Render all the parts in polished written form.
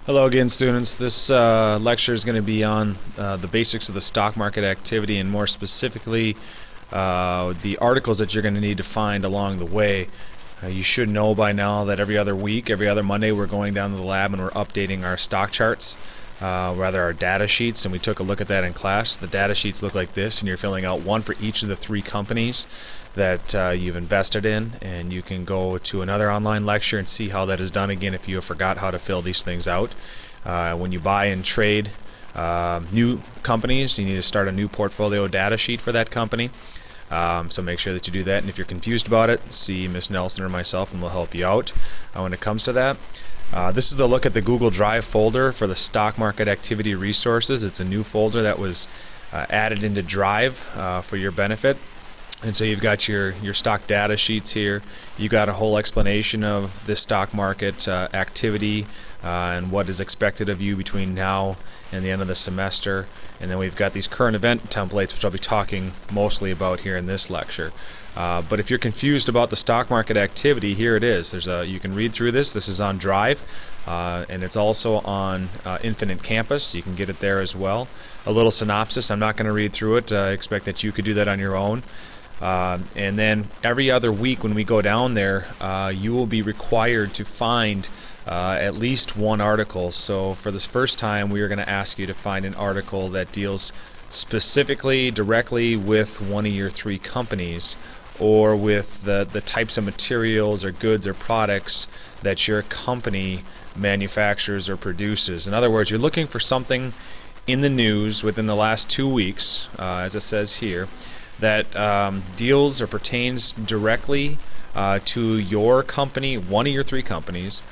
Hello again, students. This lecture is going to be on the basics of the stock market activity, and more specifically the articles that you're going to need to find along the way. You should know by now that every other week, every other Monday, we're going down to the lab and we're updating our stock charts, rather our data sheets, and we took a look at that in class. The data sheets look like this, and you're filling out one for each of the three companies that you've invested in, and you can go to another online lecture and see how that is done again if you forgot how to fill these things out. When you buy and trade new companies, you need to start a new portfolio data sheet for that company. So make sure that you do that, and if you're confused about it, see Miss Nelson or myself and we'll help you out when it comes to that. This is the look at the Google Drive folder for the stock market activity resources. It's a new folder that was added into Drive for your benefit. And so you've got your stock data sheets here. You've got a whole explanation of the stock market activity and what is expected of you between now and the end of the semester. And then we've got these current event templates, which I'll be talking mostly about here in this lecture. But if you're confused about the stock market activity, here it is. You can read through this. This is on Drive, and it's also on Infinite Campus. You can get it there as well. A little synopsis. I'm not going to read through it. I expect that you could do that on your own. And then every other week when we go down there, you will be required to find at least one article. So for this first time, we are going to ask you to find an article that deals specifically, directly with one of your three companies, or with the types of materials or goods or products that your company manufactures or produces. In other words, you're looking for something in the news within the last 2 weeks, as it says here, that deals or pertains directly to your company, one of your three companies,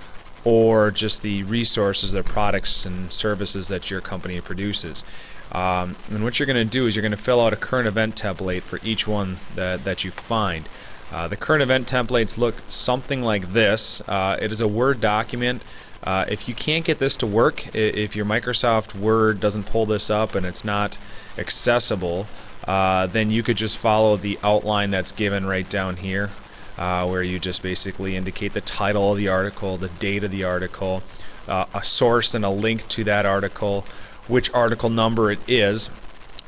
or just the resources, the products and services that your company produces. And what you're going to do is you're going to fill out a current event template for each one that you find. The current event templates look something like this. It is a Word document. If you can't get this to work, if your Microsoft Word doesn't pull this up and it's not accessible, then you could just follow the outline that's given right down here, where you just basically indicate the title of the article, the date of the article, a source and a link to that article, which article number it is.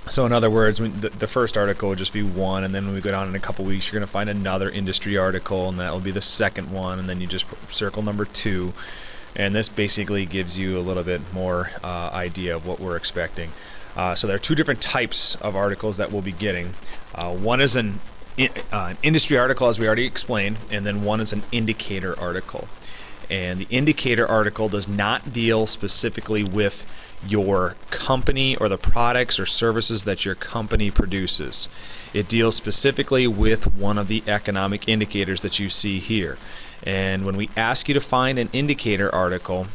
So in other words, the first article would just be 1, and then when we go down in a couple weeks, you're going to find another industry article, and that will be the second one, and then you just circle number 2. And this basically gives you a little bit more idea of what we're expecting. So there are two different types of articles that we'll be getting. One is an industry article, as we already explained, and then one is an indicator article. And the indicator article does not deal specifically with your company or the products or services that your company produces. It deals specifically with one of the economic indicators that you see here. And when we ask you to find an indicator article,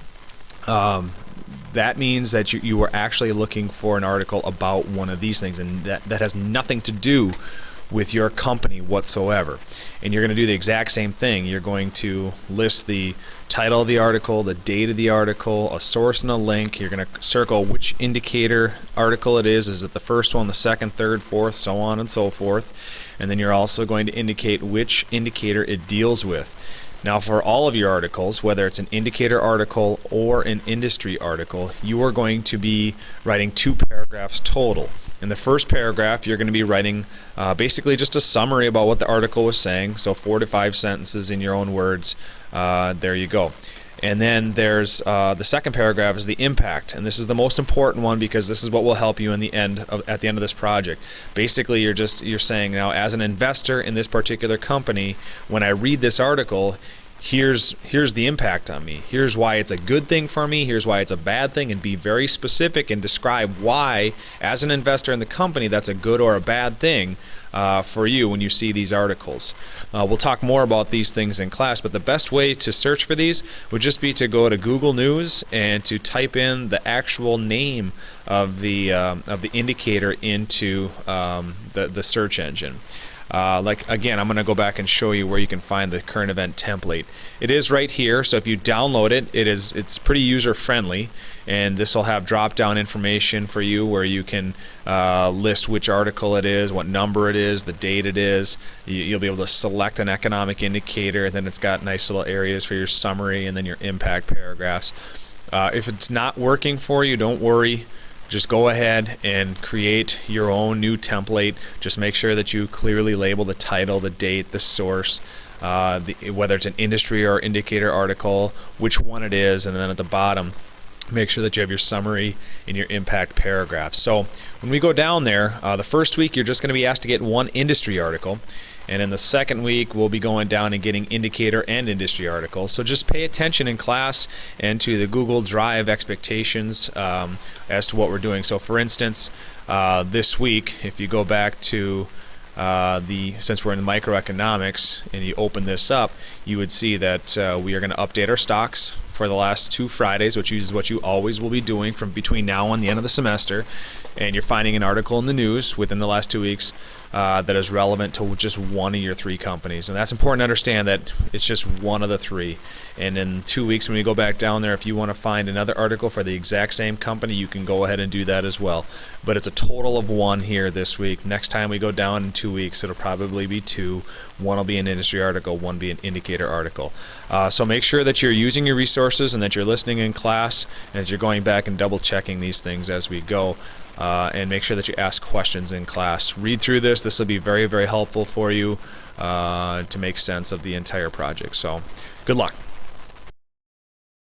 that means that you are actually looking for an article about one of these things, and that has nothing to do with your company whatsoever. And you're going to do the exact same thing. You're going to list the title of the article, the date of the article, a source and a link. You're going to circle which indicator article it is. Is it the first one, the second, third, fourth, so on and so forth. And then you're also going to indicate which indicator it deals with. Now for all of your articles, whether it's an indicator article or an industry article, you are going to be writing 2 paragraphs total. In the first paragraph, you're going to be writing basically just a summary about what the article was saying, so 4 to 5 sentences in your own words. There you go. And then there's the second paragraph is the impact, and this is the most important one because this is what will help you at the end of this project. Basically, you're saying, now as an investor in this particular company, when I read this article, here's the impact on me. Here's why it's a good thing for me. Here's why it's a bad thing, and be very specific and describe why, as an investor in the company, that's a good or a bad thing for you when you see these articles. We'll talk more about these things in class, but the best way to search for these would just be to go to Google News and to type in the actual name of the indicator into the search engine. Like again, I'm going to go back and show you where you can find the current event template. It is right here, so if you download it, it's pretty user friendly, and this will have drop down information for you where you can list which article it is, what number it is, the date it is. You'll be able to select an economic indicator, and then it's got nice little areas for your summary and then your impact paragraphs. If it's not working for you, don't worry. Just go ahead and create your own new template. Just make sure that you clearly label the title, the date, the source, whether it's an industry or indicator article, which one it is, and then at the bottom, make sure that you have your summary and your impact paragraph. So when we go down there, the first week you're just going to be asked to get one industry article, and in the second week we'll be going down and getting indicator and industry articles. So just pay attention in class and to the Google Drive expectations as to what we're doing. So for instance, this week, if you go back to since we're in microeconomics and you open this up, you would see that we are going to update our stocks for the last 2 Fridays, which is what you always will be doing from between now and the end of the semester. And you're finding an article in the news within the last 2 weeks that is relevant to just one of your 3 companies. And that's important to understand that it's just one of the 3. And in 2 weeks when we go back down there, if you want to find another article for the exact same company, you can go ahead and do that as well. But it's a total of 1 here this week. Next time we go down in 2 weeks, it'll probably be 2. 1 will be an industry article, 1 be an indicator article. So make sure that you're using your resources and that you're listening in class and that you're going back and double checking these things as we go. And make sure that you ask questions in class. Read through this. This will be very, very helpful for you to make sense of the entire project. So good luck.